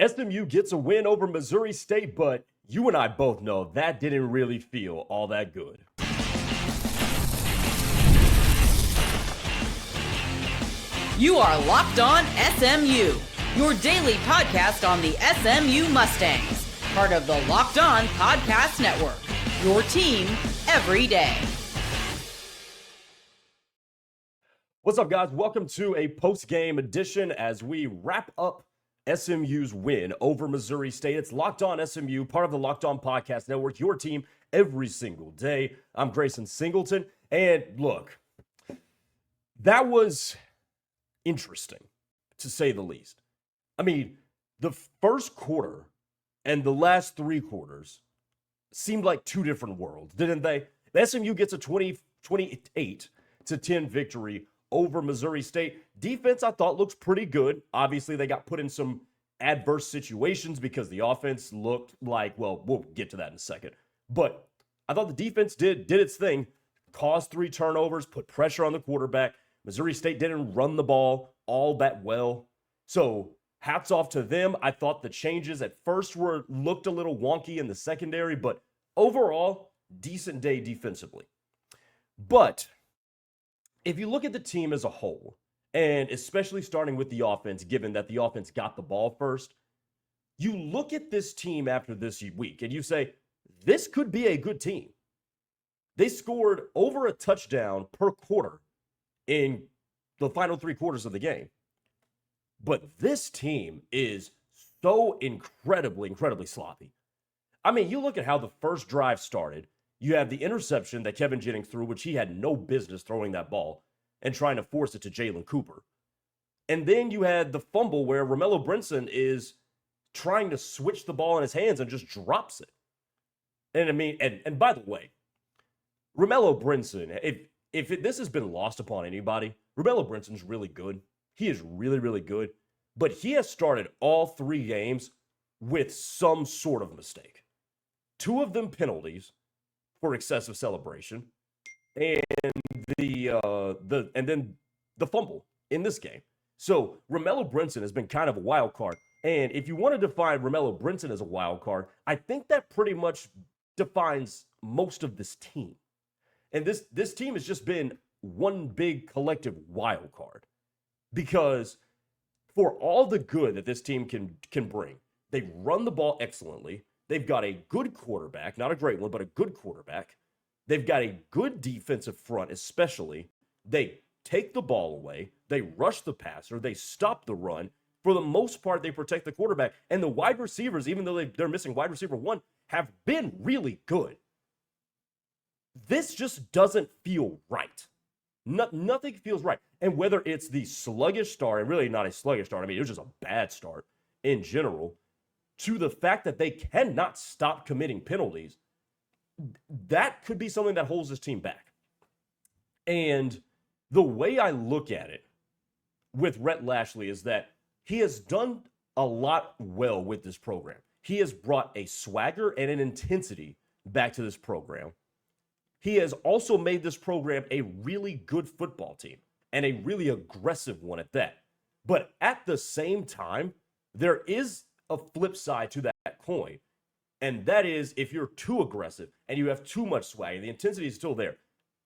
SMU gets a win over Missouri State, but you and I both know that didn't really feel all that good. You are Locked On SMU, your daily podcast on the SMU Mustangs, part of the Locked On Podcast Network, your team every day. What's up, guys? Welcome to a post-game edition as we wrap up SMU's win over Missouri State. It's Locked On SMU, part of the Locked On Podcast Network, your team every single day. I'm Grayson Singleton, and look, that was interesting, to say the least. I mean, the first quarter and the last three quarters seemed like two different worlds, didn't they? SMU gets a 28-10 victory over Missouri State. Defense, I thought, looks pretty good. Obviously, they got put in some adverse situations because the offense looked like, well, we'll get to that in a second. But I thought the defense did its thing, caused 3 turnovers, put pressure on the quarterback. Missouri State didn't run the ball all that well. So hats off to them. I thought the changes at first looked a little wonky in the secondary, but overall, decent day defensively. But if you look at the team as a whole, and especially starting with the offense, given that the offense got the ball first, you look at this team after this week and you say, this could be a good team. They scored over a touchdown per quarter in the final 3 quarters of the game. But this team is so incredibly sloppy. I mean, you look at how the first drive started. You have the interception that Kevin Jennings threw, which he had no business throwing that ball, and trying to force it to Jalen Cooper. And then you had the fumble where Romello Brinson is trying to switch the ball in his hands and just drops it. And I mean, and by the way, Romello Brinson, if this has been lost upon anybody, Romello Brinson's really good. He is really good. But he has started all 3 games with some sort of mistake. 2 of them penalties for excessive celebration, and then the fumble in this game. So Romello Brinson has been kind of a wild card. And if you want to define Romello Brinson as a wild card, I think that pretty much defines most of this team. And this team has just been one big collective wild card. Because for all the good that this team can bring, they run the ball excellently. They've got a good quarterback, not a great one, but a good quarterback. They've got a good defensive front, especially. They take the ball away. They rush the passer. They stop the run. For the most part, they protect the quarterback. And the wide receivers, even though they're missing wide receiver 1, have been really good. This just doesn't feel right. Nothing feels right. And whether it's the sluggish start, and really not a sluggish start, I mean, it was just a bad start in general, to the fact that they cannot stop committing penalties, that could be something that holds this team back. And the way I look at it with Rhett Lashlee is that he has done a lot well with this program. He has brought a swagger and an intensity back to this program. He has also made this program a really good football team and a really aggressive one at that. But at the same time, there is a flip side to that coin. And that is, if you're too aggressive and you have too much swag and the intensity is still there,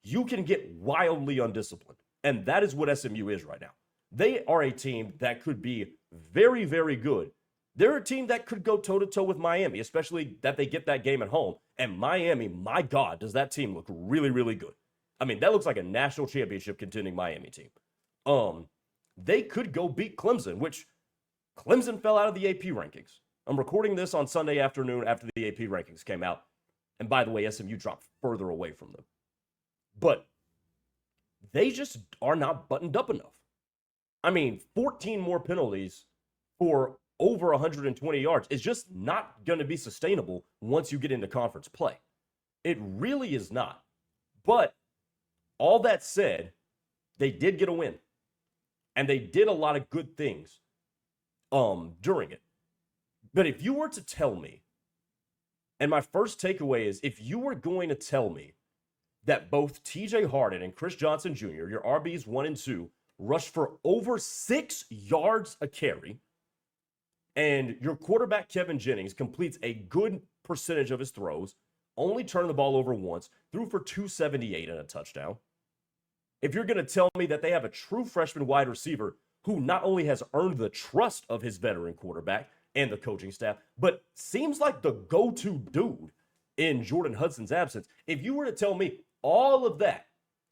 you can get wildly undisciplined. And that is what SMU is right now. They are a team that could be very good. They're a team that could go toe-to-toe with Miami, especially that they get that game at home. And Miami, my God, does that team look really good. I mean, that looks like a national championship contending Miami team. They could go beat Clemson, which Clemson fell out of the AP rankings. I'm recording this on Sunday afternoon after the AP rankings came out. And by the way, SMU dropped further away from them. But they just are not buttoned up enough. I mean, 14 more penalties for over 120 yards is just not going to be sustainable once you get into conference play. It really is not. But all that said, they did get a win. And they did a lot of good things during it. But if you were to tell me, and my first takeaway is, if you were going to tell me that both TJ Harden and Chris Johnson Jr., your RBs 1 and 2, rushed for over 6 yards a carry, and your quarterback, Kevin Jennings, completes a good percentage of his throws, only turned the ball over once, threw for 278 and a touchdown. If you're going to tell me that they have a true freshman wide receiver who not only has earned the trust of his veteran quarterback and the coaching staff, but seems like the go-to dude in Jordan Hudson's absence, if you were to tell me all of that,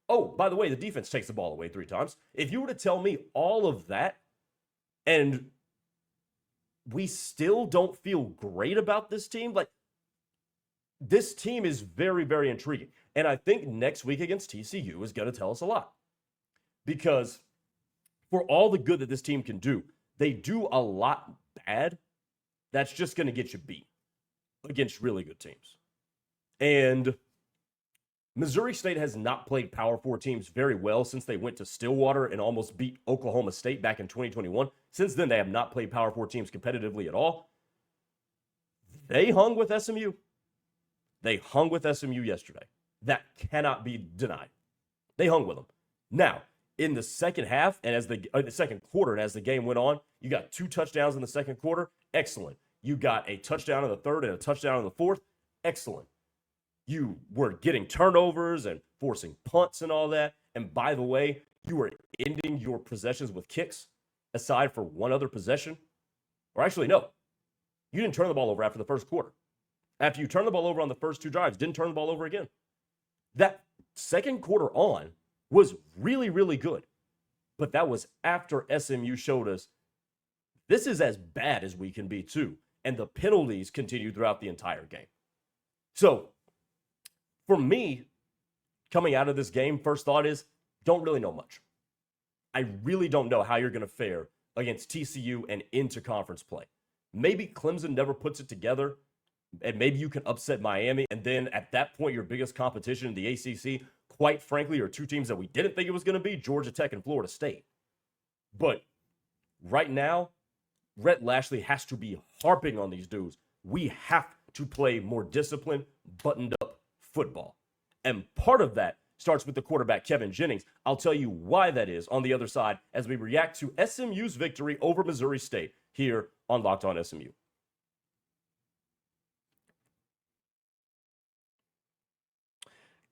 oh, by the way, the defense takes the ball away 3 times. If you were to tell me all of that and we still don't feel great about this team, like, this team is very, very intriguing. And I think next week against TCU is going to tell us a lot. Because for all the good that this team can do, they do a lot bad that's just going to get you beat against really good teams. And Missouri State has not played Power 4 teams very well since they went to Stillwater and almost beat Oklahoma State back in 2021. Since then, they have not played Power 4 teams competitively at all. They hung with SMU. They hung with SMU yesterday. That cannot be denied. They hung with them. Now, in the second half and as the second quarter and as the game went on, you got 2 touchdowns in the second quarter. Excellent. You got a touchdown in the third and a touchdown in the fourth. Excellent. You were getting turnovers and forcing punts and all that. And by the way, you were ending your possessions with kicks aside for one other possession. Or actually, no. You didn't turn the ball over after the first quarter. After you turned the ball over on the first 2 drives, didn't turn the ball over again. That second quarter on was really, really good. But that was after SMU showed us this is as bad as we can be too. And the penalties continued throughout the entire game. So, for me, coming out of this game, first thought is, don't really know much. I really don't know how you're going to fare against TCU and into conference play. Maybe Clemson never puts it together, and maybe you can upset Miami, and then at that point, your biggest competition in the ACC, quite frankly, are 2 teams that we didn't think it was going to be, Georgia Tech and Florida State. But right now, Rhett Lashley has to be harping on these dudes. We have to play more disciplined, buttoned-up football. And part of that starts with the quarterback, Kevin Jennings. I'll tell you why that is on the other side as we react to SMU's victory over Missouri State here on Locked On SMU.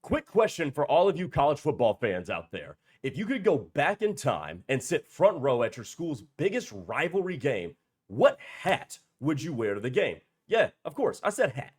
Quick question for all of you college football fans out there. If you could go back in time and sit front row at your school's biggest rivalry game, what hat would you wear to the game? Yeah, of course, I said hat.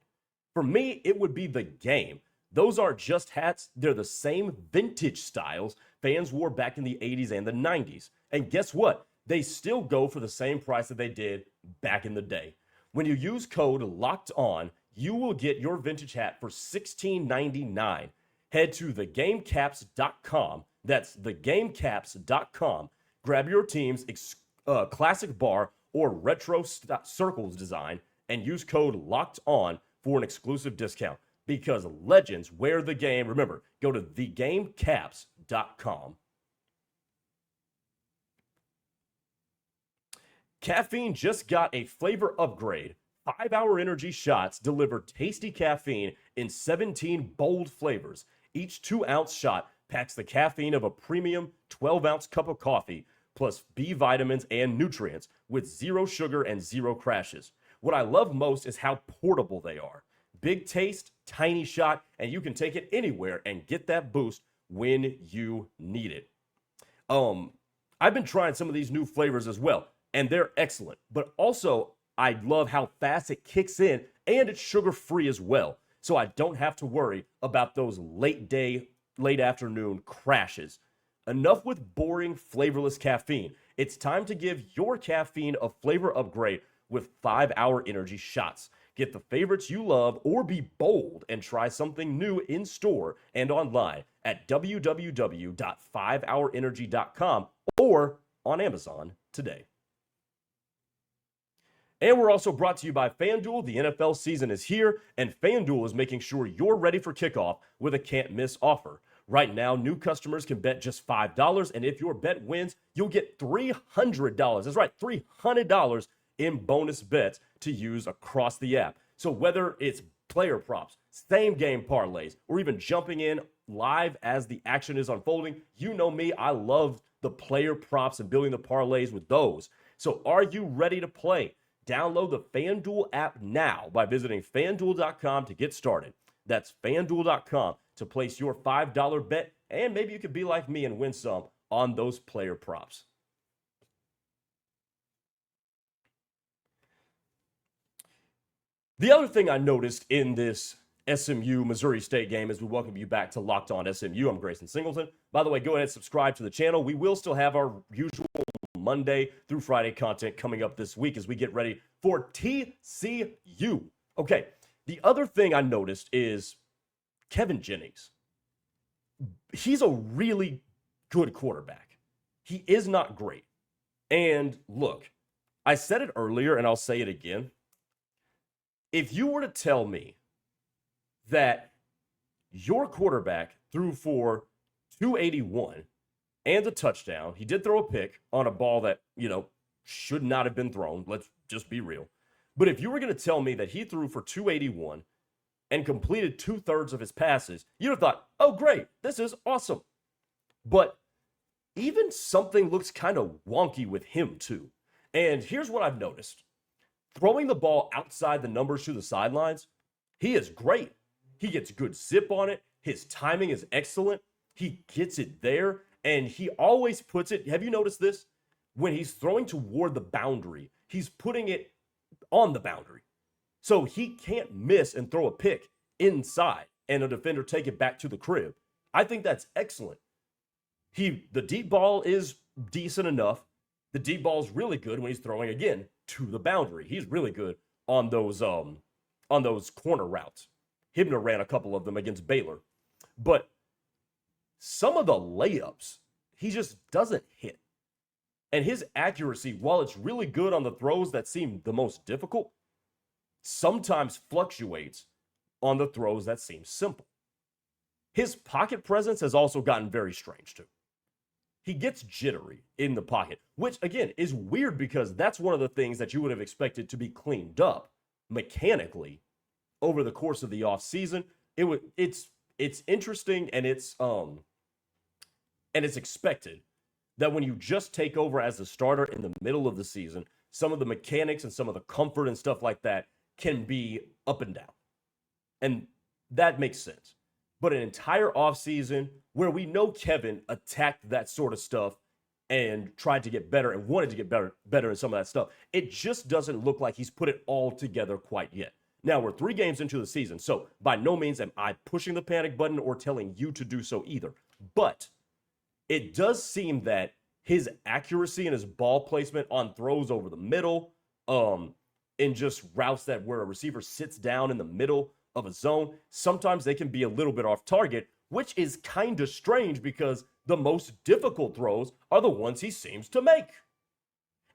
For me, it would be the game. Those aren't just hats. They're the same vintage styles fans wore back in the 80s and the 90s. And guess what? They still go for the same price that they did back in the day. When you use code LOCKEDON, you will get your vintage hat for $16.99. Head to thegamecaps.com. That's thegamecaps.com. Grab your team's classic bar or retro circles design and use code LOCKEDON for an exclusive discount. Because legends wear the game. Remember, go to thegamecaps.com. Caffeine just got a flavor upgrade. 5-hour energy shots deliver tasty caffeine in 17 bold flavors. Each 2-ounce shot packs the caffeine of a premium 12-ounce cup of coffee, plus B vitamins and nutrients with 0 sugar and 0 crashes. What I love most is how portable they are. Big taste, tiny shot, and you can take it anywhere and get that boost when you need it. I've been trying some of these new flavors as well, and they're excellent. But also, I love how fast it kicks in, and it's sugar-free as well. So I don't have to worry about those late afternoon crashes. Enough with boring, flavorless caffeine. It's time to give your caffeine a flavor upgrade with 5-hour energy shots. Get the favorites you love or be bold and try something new in store and online at www.5hourenergy.com or on Amazon today. And we're also brought to you by FanDuel. The NFL season is here, and FanDuel is making sure you're ready for kickoff with a can't-miss offer. Right now, new customers can bet just $5, and if your bet wins, you'll get $300. That's right, $300 in bonus bets to use across the app. So whether it's player props, same game parlays, or even jumping in live as the action is unfolding, you know me, I love the player props and building the parlays with those. So are you ready to play? download the FanDuel app now by visiting FanDuel.com to get started. That's FanDuel.com to place your $5 bet, and maybe you could be like me and win some on those player props. The other thing I noticed in this SMU Missouri State game as we welcome you back to Locked On SMU. I'm Grayson Singleton. By the way, go ahead and subscribe to the channel. We will still have our usual Monday through Friday content coming up this week as we get ready for TCU. Okay, the other thing I noticed is Kevin Jennings. He's a really good quarterback. He is not great. And look, I said it earlier and I'll say it again. If you were to tell me that your quarterback threw for 281 and a touchdown, he did throw a pick on a ball that, should not have been thrown. Let's just be real. But if you were going to tell me that he threw for 281 and completed 2/3 of his passes, you'd have thought, oh, great, this is awesome. But even something looks kind of wonky with him too. And here's what I've noticed. Throwing the ball outside the numbers to the sidelines, he is great. He gets good zip on it. His timing is excellent. He gets it there, and he always puts it. Have you noticed this? When he's throwing toward the boundary, he's putting it on the boundary. So he can't miss and throw a pick inside and a defender take it back to the crib. I think that's excellent. The deep ball is decent enough. The deep ball is really good when he's throwing, again, to the boundary. He's really good on those corner routes. Hibner ran a couple of them against Baylor. But some of the layups, he just doesn't hit. And his accuracy, while it's really good on the throws that seem the most difficult, sometimes fluctuates on the throws that seem simple. His pocket presence has also gotten very strange too. He gets jittery in the pocket, which again is weird because that's one of the things that you would have expected to be cleaned up mechanically over the course of the offseason. It's interesting and it's expected that when you just take over as a starter in the middle of the season, some of the mechanics and some of the comfort and stuff like that can be up and down. And that makes sense. But an entire offseason where we know Kevin attacked that sort of stuff and tried to get better and wanted to get better in some of that stuff, it just doesn't look like he's put it all together quite yet. Now, we're 3 games into the season, so by no means am I pushing the panic button or telling you to do so either. But it does seem that his accuracy and his ball placement on throws over the middle, in just routes that where a receiver sits down in the middle of a zone, sometimes they can be a little bit off target, which is kind of strange because the most difficult throws are the ones he seems to make.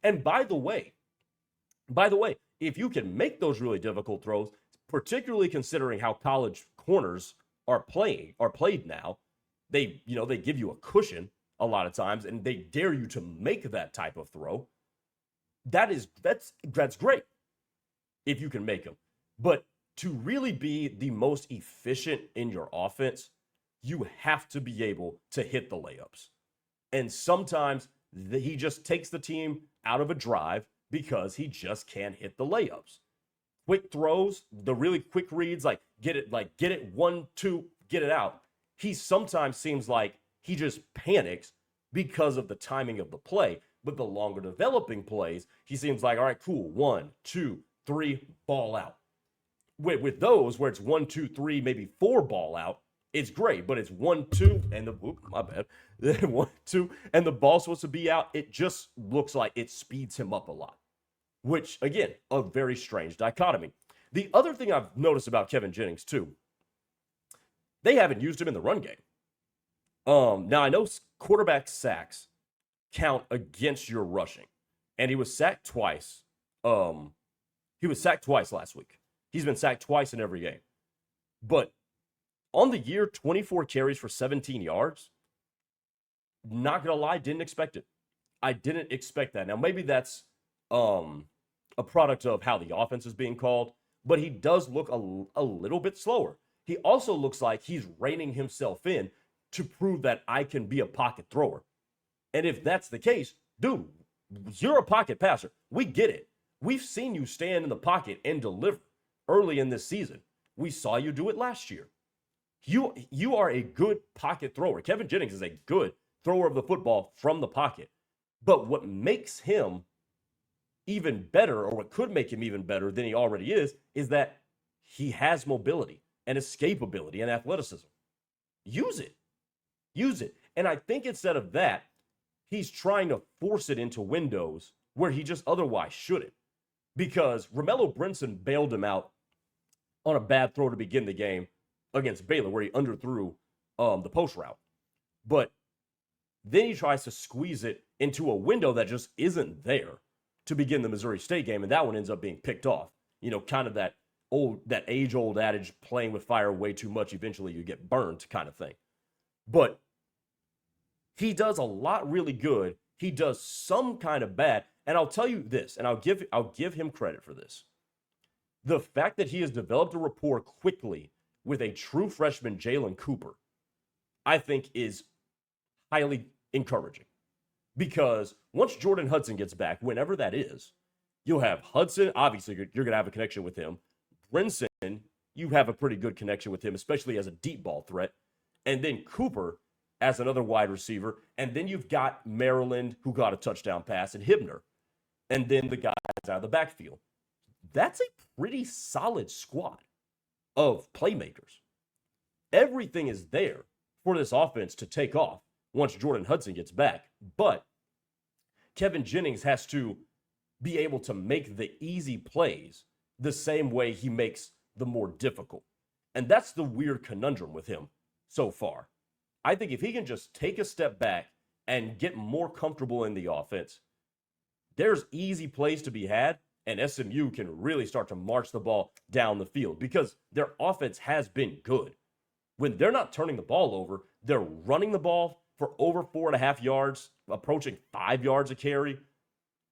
And by the way, if you can make those really difficult throws, particularly considering how college corners are played now, they give you a cushion a lot of times and they dare you to make that type of throw. That's great if you can make them. But to really be the most efficient in your offense, you have to be able to hit the layups. And sometimes he just takes the team out of a drive because he just can't hit the layups. Quick throws, the really quick reads, get it 1, 2, get it out. He sometimes seems like he just panics because of the timing of the play. But the longer developing plays, he seems like, all right, cool, 1, 2, 3, ball out. With those where it's 1, 2, 3, maybe 4 ball out, it's great. But it's 1, 2, and 1, 2, and the ball's supposed to be out. It just looks like it speeds him up a lot, which again, a very strange dichotomy. The other thing I've noticed about Kevin Jennings too, they haven't used him in the run game. Now I know quarterback sacks count against your rushing, and he was sacked twice. He was sacked twice last week. He's been sacked twice in every game. But on the year, 24 carries for 17 yards. Not going to lie, didn't expect it. I didn't expect that. Now, maybe that's a product of how the offense is being called, but he does look a little bit slower. He also looks like he's reining himself in to prove that I can be a pocket thrower. And if that's the case, dude, you're a pocket passer. We get it. We've seen you stand in the pocket and deliver early in this season. We saw you do it last year. You are a good pocket thrower. Kevin Jennings is a good thrower of the football from the pocket. But what makes him even better, or what could make him even better than he already is that he has mobility and escapability and athleticism. Use it. Use it. And I think instead of that, he's trying to force it into windows where he just otherwise shouldn't. Because Romello Brinson bailed him out on a bad throw to begin the game against Baylor, where he underthrew the post route. But then he tries to squeeze it into a window that just isn't there to begin the Missouri State game, and that one ends up being picked off. You know, kind of that age-old adage, playing with fire way too much, eventually you get burned kind of thing. But he does a lot really good. He does some kind of bad. And I'll tell you this, and I'll give him credit for this. The fact that he has developed a rapport quickly with a true freshman, Jalen Cooper, I think is highly encouraging. Because once Jordan Hudson gets back, whenever that is, you'll have Hudson. Obviously, you're going to have a connection with him. Brinson, you have a pretty good connection with him, especially as a deep ball threat. And then Cooper as another wide receiver. And then you've got Maryland, who got a touchdown pass, and Hibner. And then the guys out of the backfield. That's a pretty solid squad of playmakers. Everything is there for this offense to take off once Jordan Hudson gets back. But Kevin Jennings has to be able to make the easy plays the same way he makes the more difficult. And that's the weird conundrum with him so far. I think if he can just take a step back and get more comfortable in the offense, there's easy plays to be had, and SMU can really start to march the ball down the field because their offense has been good. When they're not turning the ball over, they're running the ball for over 4.5 yards, approaching 5 yards a carry.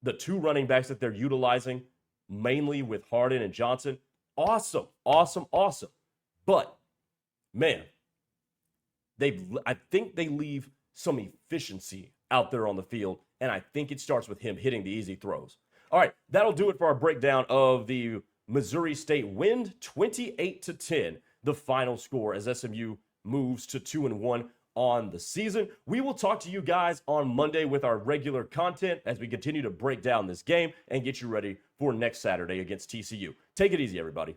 The two running backs that they're utilizing, mainly with Harden and Johnson, awesome. But, man, I think they leave some efficiency out there on the field, and I think it starts with him hitting the easy throws. All right, that'll do it for our breakdown of the Missouri State win, 28-10, the final score as SMU moves to 2-1 on the season. We will talk to you guys on Monday with our regular content as we continue to break down this game and get you ready for next Saturday against TCU. Take it easy, everybody.